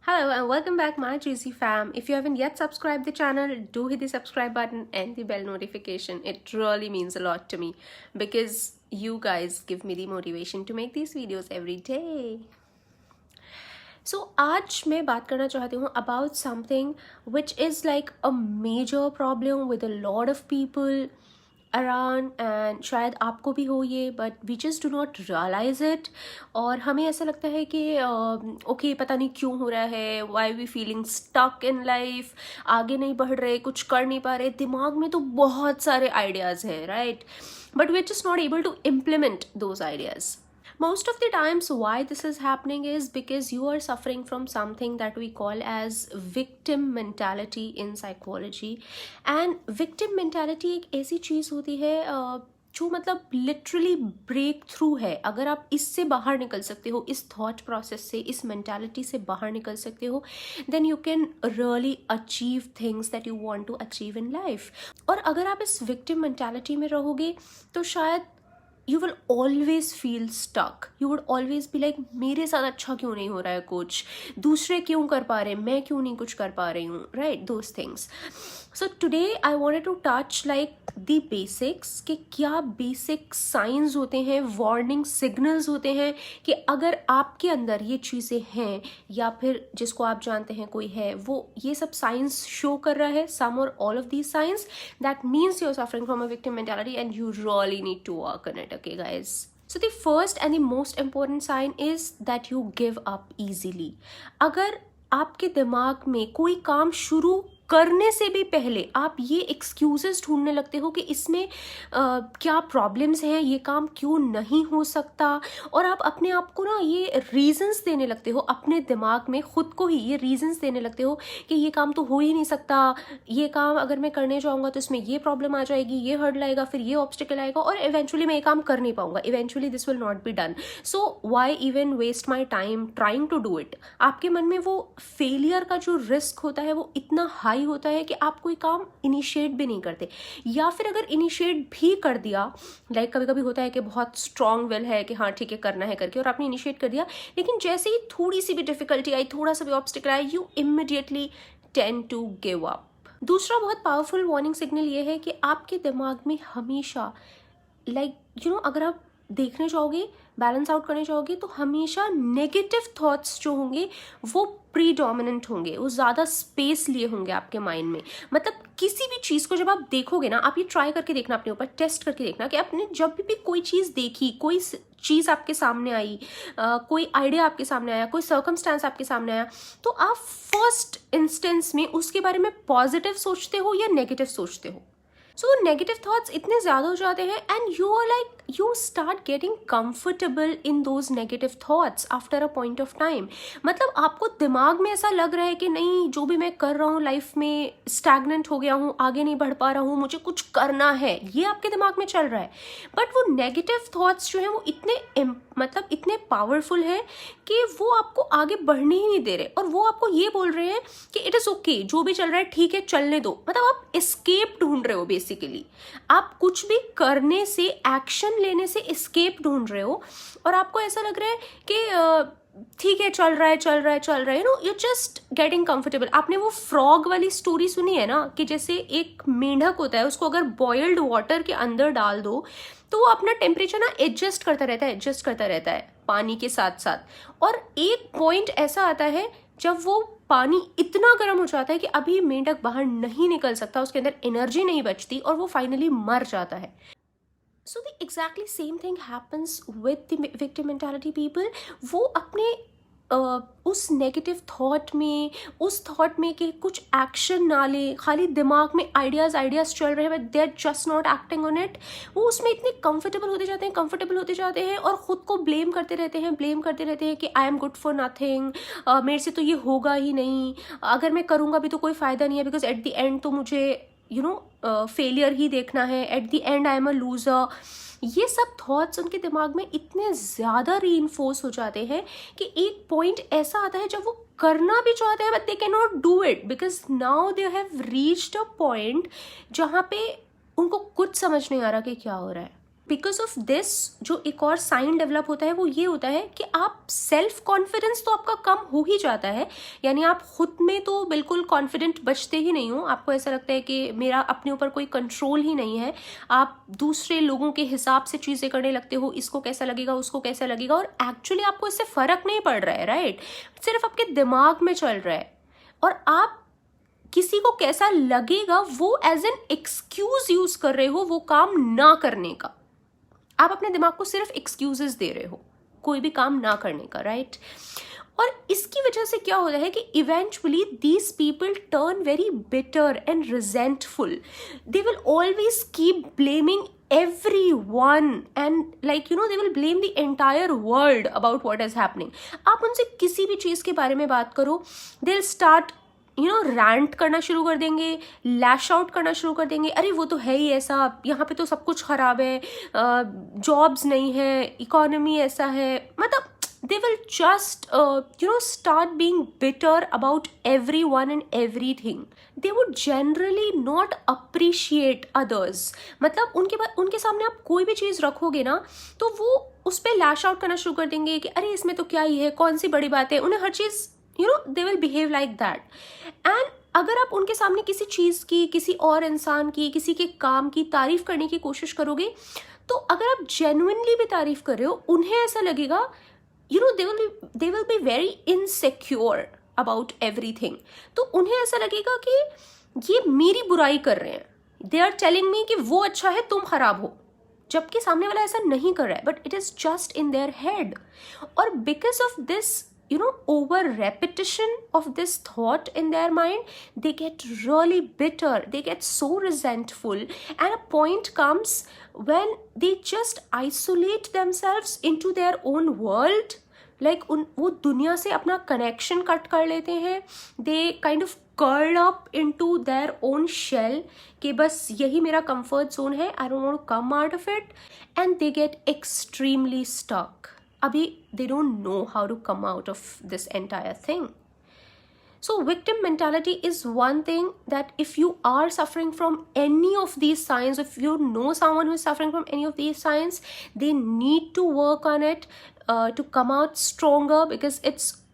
Hello and welcome back my juicy fam. If you haven't yet subscribed the channel, do hit the subscribe button and the bell notification. It really means a lot to me because you guys give me the motivation to make these videos every day. So आज मैं बात करना चाहती हूँ about something which is like a major problem with a lot of people around and शायद आपको भी हो ये, but we just do not realize it. और हमें ऐसा लगता है कि ओके पता नहीं क्यों हो रहा है, why we feeling stuck in life, आगे नहीं बढ़ रहे, कुछ कर नहीं पा रहे, दिमाग में तो बहुत सारे आइडियाज़ हैं, right, but we are just not able to implement those ideas. Most of the times why this is happening is because you are suffering from something that we call as victim mentality in psychology. And victim mentality एक ऐसी चीज़ होती है जो मतलब literally break through है. अगर आप इससे बाहर निकल सकते हो, इस थॉट प्रोसेस से, इस मेंटालिटी से बाहर निकल सकते हो, then you can really achieve things that you want to achieve in life. और अगर आप इस विक्टिम मेंटालिटी में रहोगे तो शायद you will always feel stuck. You would always be like मेरे साथ अच्छा क्यों नहीं हो रहा है, कुछ दूसरे क्यों कर पा रहे हैं, मैं क्यों नहीं कुछ कर पा रही हूँ, right, those things. So today I wanted to touch like the basics कि क्या basic signs होते हैं, warning signals होते हैं कि अगर आपके अंदर ये चीज़ें हैं या फिर जिसको आप जानते हैं कोई है, वो ये सब signs show कर रहा है, some or all of these signs, that means you're suffering from a victim mentality and you really need to work on it. Okay guys, so the first and the most important sign is that you give up easily. अगर आपके दिमाग में कोई काम शुरू करने से भी पहले आप ये एक्सक्यूजेस ढूंढने लगते हो कि इसमें क्या प्रॉब्लम्स हैं, ये काम क्यों नहीं हो सकता, और आप अपने आप को ना ये रीजंस देने लगते हो, अपने दिमाग में खुद को ही ये रीजंस देने लगते हो कि ये काम तो हो ही नहीं सकता, ये काम अगर मैं करने जाऊँगा तो इसमें ये प्रॉब्लम आ जाएगी, ये हर्डल आएगा, फिर ये ऑब्स्टिकल आएगा और इवेंचुअली मैं ये काम कर नहीं पाऊंगा, eventually this will not be done, so why even waste my time trying to do it. आपके मन में वो फेलियर का जो रिस्क होता है वो इतना हाई होता है कि आप कोई काम इनिशिएट भी नहीं करते, या फिर अगर इनिशिएट भी कर दिया, लाइक कभी कभी होता है कि बहुत स्ट्रॉन्ग विल है कि हाँ ठीक है करना है करके, और आपने इनिशिएट कर दिया, लेकिन जैसे ही थोड़ी सी भी डिफिकल्टी आई, थोड़ा सा भी ऑब्स्टिकल आया, you immediately tend to give up. दूसरा बहुत पावरफुल वार्निंग सिग्नल ये है कि आपके दिमाग में हमेशा अगर आप देखने जाओगे, बैलेंस आउट करने जाओगे, तो हमेशा नेगेटिव थॉट्स जो होंगे वो प्रीडोमिनेंट होंगे, वो ज़्यादा स्पेस लिए होंगे आपके माइंड में. मतलब किसी भी चीज़ को जब आप देखोगे ना, आप ये ट्राई करके देखना, अपने ऊपर टेस्ट करके देखना कि आपने जब भी कोई चीज़ देखी, कोई चीज़ आपके सामने आई, कोई आइडिया आपके सामने आया, कोई सर्कमस्टांस आपके सामने आया, तो आप फर्स्ट इंस्टेंस में उसके बारे में पॉजिटिव सोचते हो या नेगेटिव सोचते हो. सो नेगेटिव थॉट्स इतने ज़्यादा हो जाते हैं and you start getting comfortable in those negative thoughts after a point of time. मतलब आपको दिमाग में ऐसा लग रहा है कि नहीं, जो भी मैं कर रहा हूँ लाइफ में स्टैग्नेंट हो गया हूँ, आगे नहीं बढ़ पा रहा हूँ, मुझे कुछ करना है, ये आपके दिमाग में चल रहा है. बट वो नेगेटिव थॉट्स जो हैं वो इतने पावरफुल हैं कि वो आपको आगे बढ़ने ही नहीं दे रहे, और वो आपको ये बोल रहे हैं कि इट इज़ ओके, जो भी चल रहा है ठीक है, चलने दो. मतलब आप एस्केप ढूंढ रहे हो बेसिकली, आप कुछ भी करने से, एक्शन लेने से एस्केप ढूंढ रहे हो, और आपको ऐसा लग रहा है कि ठीक है चल रहा है, यू जस्ट गेटिंग कंफर्टेबल. आपने वो फ्रॉग वाली स्टोरी सुनी है ना, कि जैसे एक मेंढक होता है, उसको अगर बॉइल्ड वाटर के अंदर डाल दो तो वो अपना टेम्परेचर ना एडजस्ट करता रहता है पानी के साथ साथ, और एक पॉइंट ऐसा आता है जब वो पानी इतना गर्म हो जाता है कि अभी मेंढक बाहर नहीं निकल सकता, उसके अंदर एनर्जी नहीं बचती और वो फाइनली मर जाता है. So the exactly same thing happens with the victim mentality people. वो अपने उस नेगेटिव थॉट में कि कुछ एक्शन ना ले, खाली दिमाग में आइडियाज़ चल रहे हैं, but they are just not acting on it. वो उसमें इतने कंफर्टेबल होते जाते हैं और ख़ुद को ब्लेम करते रहते हैं कि I am good for nothing, मेरे से तो ये होगा ही नहीं, अगर मैं करूँगा भी तो कोई फ़ायदा नहीं है, बिकॉज एट द एंड तो मुझे फेलियर ही देखना है, at the and I am a loser. ये सब थॉट्स उनके दिमाग में इतने ज़्यादा रीइंफोर्स हो जाते हैं कि एक पॉइंट ऐसा आता है जब वो करना भी चाहते हैं but they can not do it, because now they have reached a point जहाँ पे उनको कुछ समझ नहीं आ रहा कि क्या हो रहा है. बिकॉज ऑफ दिस जो एक और साइन डेवलप होता है वो ये होता है कि आप सेल्फ कॉन्फिडेंस तो आपका कम हो ही जाता है, यानी आप खुद में तो बिल्कुल कॉन्फिडेंट बचते ही नहीं हो, आपको ऐसा लगता है कि मेरा अपने ऊपर कोई कंट्रोल ही नहीं है, आप दूसरे लोगों के हिसाब से चीज़ें करने लगते हो, इसको कैसा लगेगा उसको कैसा लगेगा, और एक्चुअली आपको इससे फर्क नहीं पड़ रहा है, राइट, सिर्फ आपके दिमाग में चल रहा है, और आप किसी को कैसा लगेगा वो एज एन एक्सक्यूज यूज कर रहे हो वो काम ना करने का। आप अपने दिमाग को सिर्फ एक्सक्यूजेस दे रहे हो कोई भी काम ना करने का, राइट। और इसकी वजह से क्या होता है कि eventually these people turn very bitter and resentful, they will always keep blaming everyone and like you know they will blame the entire world about what is happening। आप उनसे किसी भी चीज के बारे में बात करो, they'll start रैंट करना शुरू कर देंगे, लैश आउट करना शुरू कर देंगे, अरे वो तो है ही ऐसा, यहाँ पे तो सब कुछ खराब है, जॉब्स नहीं है, इकोनॉमी ऐसा है, मतलब they will just start being bitter about everyone and everything। they would generally not appreciate others। मतलब उनके सामने आप कोई भी चीज़ रखोगे ना तो वो उस पर लैश आउट करना शुरू कर देंगे कि अरे इसमें तो क्या ही है, कौन सी बड़ी बात है, उन्हें हर चीज़ they will behave like that। and अगर आप उनके सामने किसी चीज़ की, किसी और इंसान की, किसी के काम की तारीफ करने की कोशिश करोगे तो अगर आप जेन्युइनली भी तारीफ कर रहे हो उन्हें ऐसा लगेगा they will be very insecure about everything। तो उन्हें ऐसा लगेगा कि ये मेरी बुराई कर रहे हैं, they are telling me कि वो अच्छा है तुम खराब हो, जबकि सामने वाला ऐसा नहीं कर रहा है, but it is just in their head। और because of this over repetition of this thought in their mind, they get really bitter, they get so resentful, and a point comes when they just isolate themselves into their own world, like वो दुनिया से अपना connection cut कर लेते हैं, they kind of curl up into their own shell कि बस यही मेरा comfort zone है, I don't want to come out of it, and they get extremely stuck। अभी they don't know how to come out of this entire thing। So victim mentality is one thing that if you are suffering from any of these signs, if you know someone who is suffering from any of these signs, they need to work on it to come out stronger, because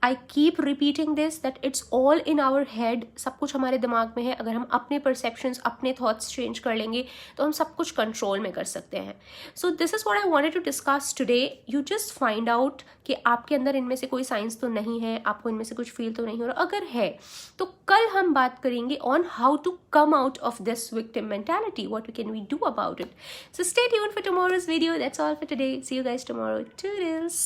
I keep repeating this that it's all in our head। सब कुछ हमारे दिमाग में है, अगर हम अपने perceptions, अपने thoughts change कर लेंगे तो हम सब कुछ control में कर सकते हैं। So this is what I wanted to discuss today। You just find out कि आपके अंदर इनमें से कोई signs तो नहीं है, आपको इनमें से कुछ feel तो नहीं हो रहा, अगर है तो कल हम बात करेंगे on how to come out of this victim mentality, what can we do about it। So stay tuned for tomorrow's video। That's all for today। See you guys tomorrow। Toodles।